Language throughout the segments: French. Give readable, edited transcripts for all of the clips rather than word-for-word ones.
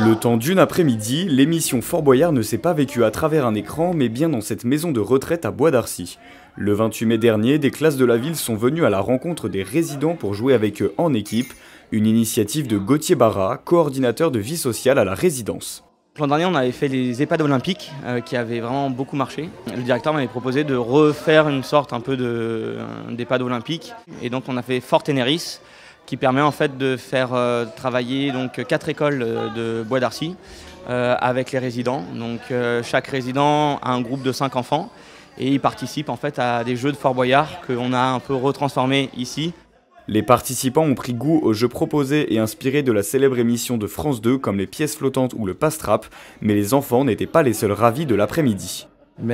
Le temps d'une après-midi, l'émission Fort Boyard ne s'est pas vécue à travers un écran, mais bien dans cette maison de retraite à Bois d'Arcy. Le 28 mai dernier, des classes de la ville sont venues à la rencontre des résidents pour jouer avec eux en équipe, une initiative de Gauthier Barra, coordinateur de vie sociale à la résidence. L'an dernier, on avait fait les EHPAD olympiques qui avaient vraiment beaucoup marché. Le directeur m'avait proposé de refaire une sorte un peu d'EHPAD olympique. Et donc on a fait Fort Ténéris, qui permet en fait de faire travailler donc 4 écoles de Bois d'Arcy avec les résidents. Donc chaque résident a un groupe de 5 enfants et ils participent en fait à des jeux de Fort Boyard qu'on a un peu retransformés ici. Les participants ont pris goût aux jeux proposés et inspirés de la célèbre émission de France 2 comme les pièces flottantes ou le passe-trappe, mais les enfants n'étaient pas les seuls ravis de l'après-midi.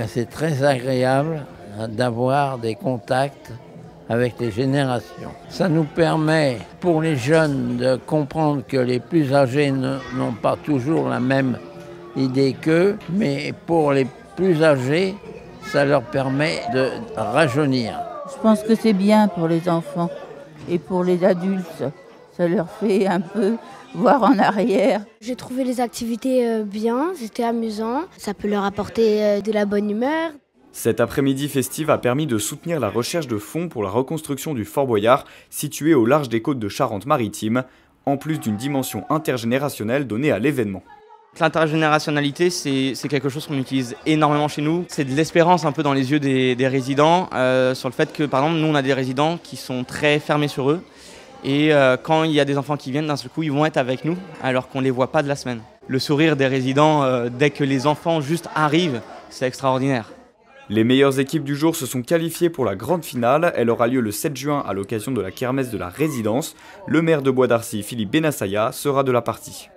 C'est très agréable d'avoir des contacts avec les générations. Ça nous permet pour les jeunes de comprendre que les plus âgés n'ont pas toujours la même idée qu'eux, mais pour les plus âgés, ça leur permet de rajeunir. Je pense que c'est bien pour les enfants. Et pour les adultes, ça leur fait un peu voir en arrière. J'ai trouvé les activités bien, c'était amusant. Ça peut leur apporter de la bonne humeur. Cet après-midi festif a permis de soutenir la recherche de fonds pour la reconstruction du Fort Boyard, situé au large des côtes de Charente-Maritime, en plus d'une dimension intergénérationnelle donnée à l'événement. L'intergénérationnalité, c'est quelque chose qu'on utilise énormément chez nous. C'est de l'espérance un peu dans les yeux des résidents sur le fait que, par exemple, nous, on a des résidents qui sont très fermés sur eux. Et quand il y a des enfants qui viennent, d'un seul coup, ils vont être avec nous alors qu'on ne les voit pas de la semaine. Le sourire des résidents, dès que les enfants juste arrivent, c'est extraordinaire. Les meilleures équipes du jour se sont qualifiées pour la grande finale. Elle aura lieu le 7 juin à l'occasion de la kermesse de la résidence. Le maire de Bois d'Arcy, Philippe Benassaya, sera de la partie.